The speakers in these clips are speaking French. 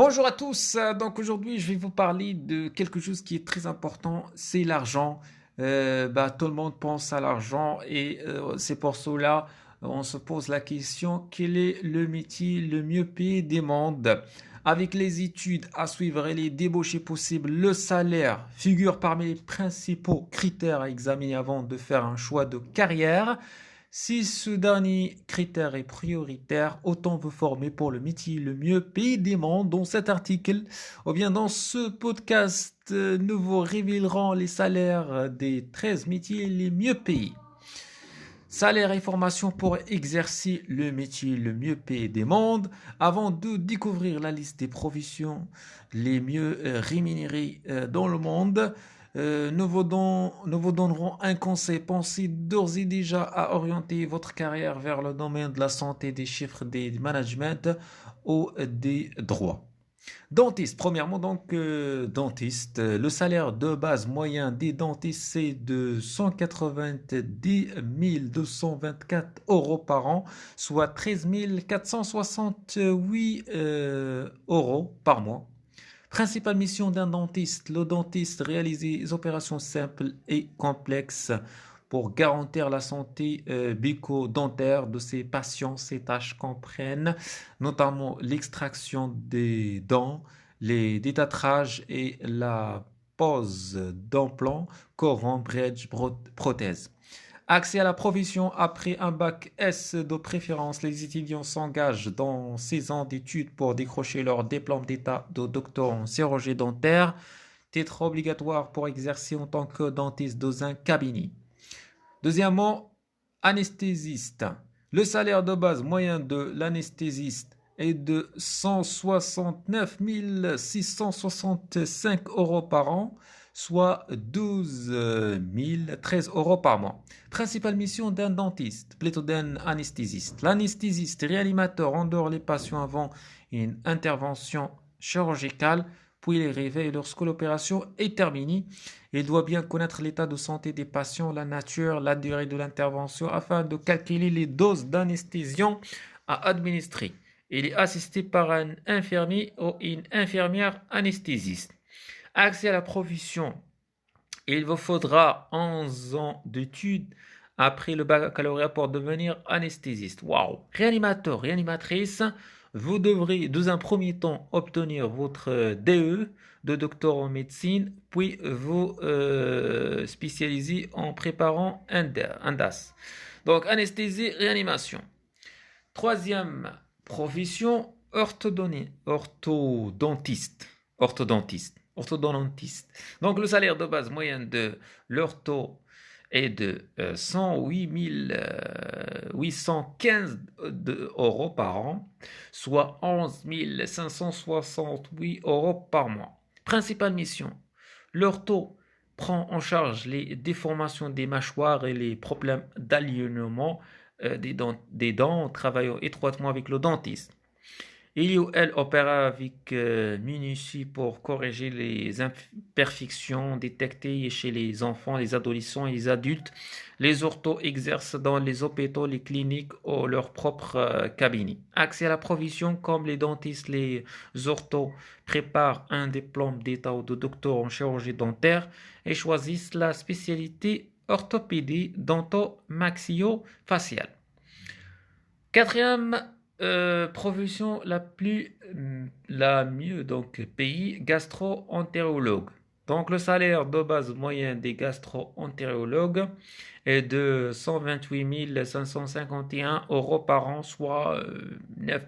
Bonjour à tous. Donc aujourd'hui, je vais vous parler de quelque chose qui est très important, c'est l'argent. Tout le monde pense à l'argent et c'est pour cela on se pose la question, quel est le métier le mieux payé des mondes? Avec les études à suivre et les débauchés possibles, le salaire figure parmi les principaux critères à examiner avant de faire un choix de carrière. Si ce dernier critère est prioritaire, autant vous former pour le métier le mieux payé des mondes. Dans cet article, ou bien dans ce podcast, nous vous révélerons les salaires des 13 métiers les mieux payés. Salaire et formation pour exercer le métier le mieux payé des mondes. Avant de découvrir la liste des professions les mieux rémunérées dans le monde, nous vous donnerons un conseil. Pensez d'ores et déjà à orienter votre carrière vers le domaine de la santé, des chiffres, des management ou des droits. Dentiste, premièrement, dentiste, le salaire de base moyen des dentistes, c'est de 190 224 euros par an, soit 13 468 euros par mois. Principale mission d'un dentiste, le dentiste réalise des opérations simples et complexes pour garantir la santé bucco-dentaire de ses patients. Ces tâches comprennent notamment l'extraction des dents, les détatrages et la pose d'implants, corons, bridge, prothèses. Accès à la profession après un bac S de préférence, les étudiants s'engagent dans 6 ans d'études pour décrocher leur diplôme d'état de docteur en chirurgie dentaire, titre obligatoire pour exercer en tant que dentiste dans un cabinet. Deuxièmement, anesthésiste. Le salaire de base moyen de l'anesthésiste est de 169 665 euros par an, soit 12 013 euros par mois. Principale mission d'un dentiste, plutôt d'un anesthésiste. L'anesthésiste réanimateur endort les patients avant une intervention chirurgicale, puis les réveille lorsque l'opération est terminée. Il doit bien connaître l'état de santé des patients, la nature, la durée de l'intervention afin de calculer les doses d'anesthésiant à administrer. Il est assisté par un infirmier ou une infirmière anesthésiste. Accès à la profession. Il vous faudra 11 ans d'études après le baccalauréat pour devenir anesthésiste. Waouh! Réanimateur, réanimatrice, vous devrez dans un premier temps obtenir votre DE de docteur en médecine, puis vous spécialiser en préparant un DAS. Donc anesthésie, réanimation. Troisième profession, orthodontiste. Orthodontiste. Donc le salaire de base moyen de l'ortho est de 108 815 euros par an, soit 11 568 euros par mois. Principale mission, l'ortho prend en charge les déformations des mâchoires et les problèmes d'alignement des dents en travaillant étroitement avec le dentiste. Il ou elle opère avec minutie pour corriger les imperfections détectées chez les enfants, les adolescents et les adultes. Les orthos exercent dans les hôpitaux, les cliniques ou leur propre cabinet. Accès à la profession, comme les dentistes, les orthos préparent un diplôme d'état ou de docteur en chirurgie dentaire et choisissent la spécialité orthopédie dento-maxillo-faciale. Quatrième profession la mieux donc pays, gastro-entérologue. Donc le salaire de base moyen des gastro-entérologues est de 128 551 euros par an, soit 9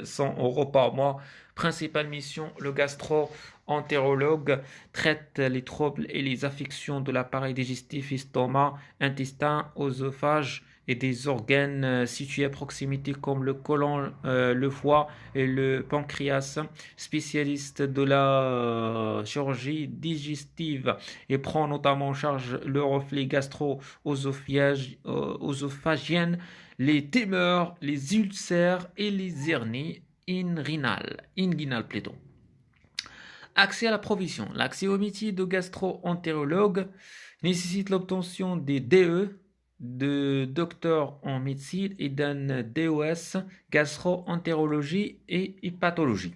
100 euros par mois. Principale mission, le gastro-entérologue traite les troubles et les affections de l'appareil digestif, estomac, intestin, œsophage et des organes situés à proximité comme le côlon, le foie et le pancréas. Spécialiste de la chirurgie digestive et prend notamment en charge le reflux gastro-œsophagien, les tumeurs, les ulcères et les hernies inguinales plutôt. Accès à la provision. L'accès au métier de gastro-entérologue nécessite l'obtention des DE de docteur en médecine et d'un DOS gastro-entérologie et hépatologie.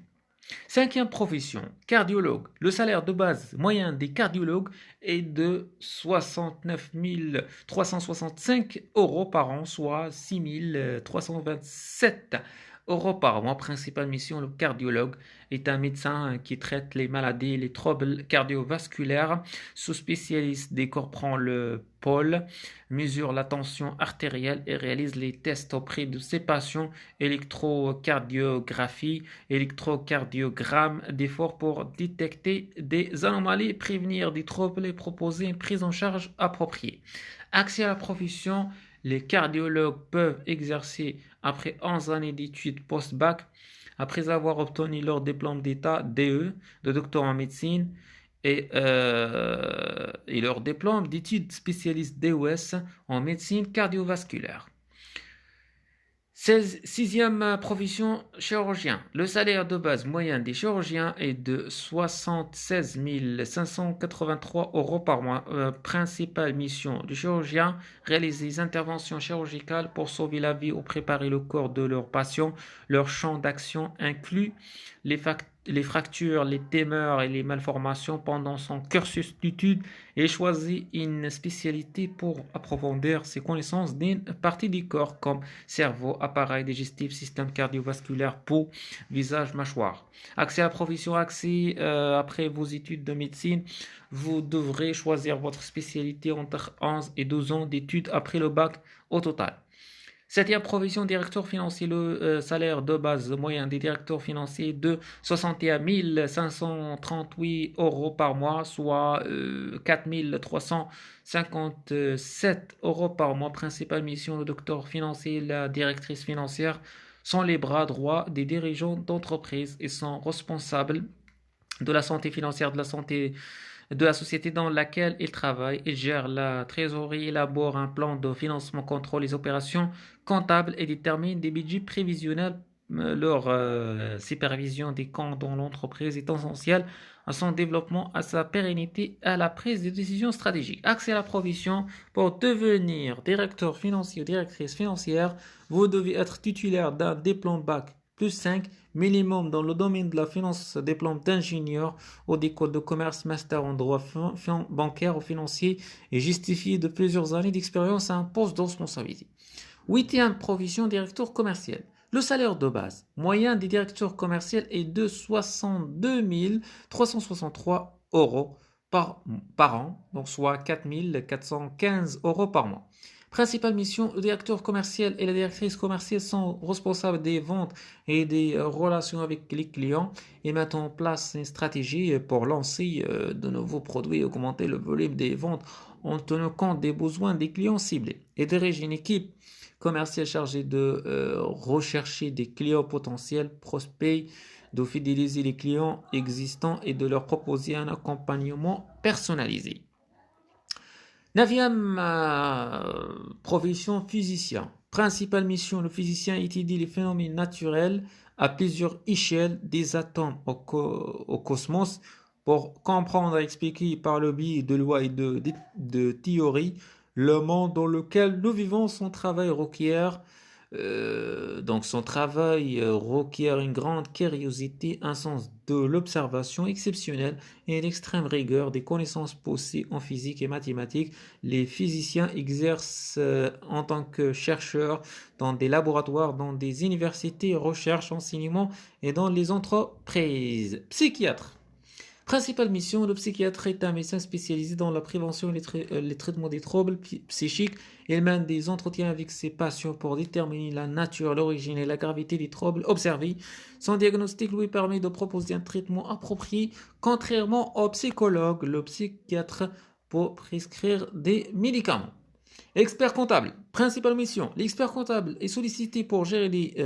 Cinquième profession, cardiologue. Le salaire de base moyen des cardiologues est de 69 365 euros par an, soit 6 327 euros par mois. Principale mission, le cardiologue est un médecin qui traite les maladies et les troubles cardiovasculaires. Sous-spécialiste des corps prend le pôle, mesure la tension artérielle et réalise les tests auprès de ses patients, électrocardiographie, électrocardiogramme d'effort pour détecter des anomalies, prévenir des troubles et proposer une prise en charge appropriée. Accès à la profession, les cardiologues peuvent exercer après 11 années d'études post-bac, après avoir obtenu leur diplôme d'État DE, de docteur en médecine, et leur diplôme d'études spécialistes DOS en médecine cardiovasculaire. Sixième profession, chirurgien. Le salaire de base moyen des chirurgiens est de 76 583 euros par mois. Principale mission du chirurgien, réaliser des interventions chirurgicales pour sauver la vie ou préparer le corps de leurs patients. Leur champ d'action inclut les fractures, les tumeurs et les malformations. Pendant son cursus d'études et choisit une spécialité pour approfondir ses connaissances d'une partie du corps comme cerveau, appareil digestif, système cardiovasculaire, peau, visage, mâchoire. Accès à la profession, après vos études de médecine, vous devrez choisir votre spécialité entre 11 et 12 ans d'études après le bac au total. Septième profession, directeur financier. Le salaire de base moyen des directeurs financiers est de 61 538 euros par mois, soit 4 357 euros par mois. Principale mission, le docteur financier et la directrice financière sont les bras droits des dirigeants d'entreprise et sont responsables de la santé financière, de la société dans laquelle ils travaillent. Ils gèrent la trésorerie, élaborent un plan de financement, contrôlent les opérations comptables et déterminent des budgets prévisionnels. Leur supervision des comptes dans l'entreprise est essentielle à son développement, à sa pérennité, à la prise de décisions stratégiques. Accès à la profession. Pour devenir directeur financier ou directrice financière, vous devez être titulaire d'un diplôme bac plus 5 minimum dans le domaine de la finance, diplôme d'ingénieur ou d'école de commerce, master en droit bancaire ou financier et justifié de plusieurs années d'expérience à un poste de responsabilité. Huitième profession, directeur commercial. Le salaire de base moyen des directeurs commerciaux est de 62 363 euros par an, donc soit 4 415 euros par mois. Principale mission, le directeur commercial et la directrice commerciale sont responsables des ventes et des relations avec les clients et mettent en place une stratégie pour lancer de nouveaux produits et augmenter le volume des ventes en tenant compte des besoins des clients ciblés. Et dirige une équipe commerciale chargée de rechercher des clients potentiels, prospects, de fidéliser les clients existants et de leur proposer un accompagnement personnalisé. Neuvième profession, physicien. Principale mission, le physicien étudie les phénomènes naturels à plusieurs échelles des atomes au cosmos pour comprendre et expliquer par le biais de lois et de théories le monde dans lequel nous vivons. Son travail requiert une grande curiosité, un sens de l'observation exceptionnel et une extrême rigueur des connaissances poussées en physique et mathématiques. Les physiciens exercent en tant que chercheurs dans des laboratoires, dans des universités, recherche, enseignement et dans les entreprises. Psychiatre. Principale mission, le psychiatre est un médecin spécialisé dans la prévention et les traitements des troubles psychiques. Il mène des entretiens avec ses patients pour déterminer la nature, l'origine et la gravité des troubles observés. Son diagnostic lui permet de proposer un traitement approprié. Contrairement au psychologue, le psychiatre peut prescrire des médicaments. Expert comptable, principale mission. L'expert comptable est sollicité pour gérer les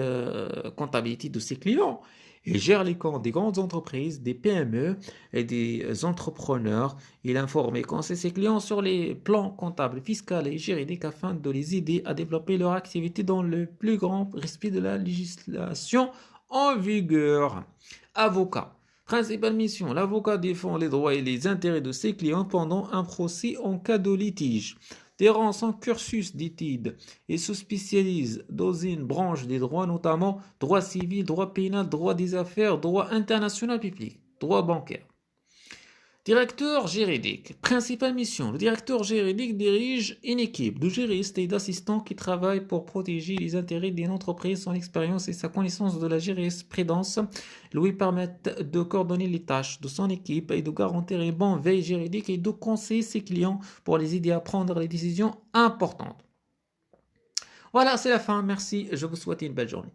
comptabilités de ses clients. Il gère les comptes des grandes entreprises, des PME et des entrepreneurs. Il informe et conseille ses clients sur les plans comptables, fiscaux et juridiques afin de les aider à développer leur activité dans le plus grand respect de la législation en vigueur. Avocat. Principale mission, l'avocat défend les droits et les intérêts de ses clients pendant un procès en cas de litige. Durant son cursus d'études, il se spécialise dans une branche des droits, notamment droit civil, droit pénal, droit des affaires, droit international public, droit bancaire. Directeur juridique. Principale mission. Le directeur juridique dirige une équipe de juristes et d'assistants qui travaillent pour protéger les intérêts d'une entreprise. Son expérience et sa connaissance de la jurisprudence lui permettent de coordonner les tâches de son équipe et de garantir une bonne veille juridique et de conseiller ses clients pour les aider à prendre les décisions importantes. Voilà, c'est la fin. Merci. Je vous souhaite une belle journée.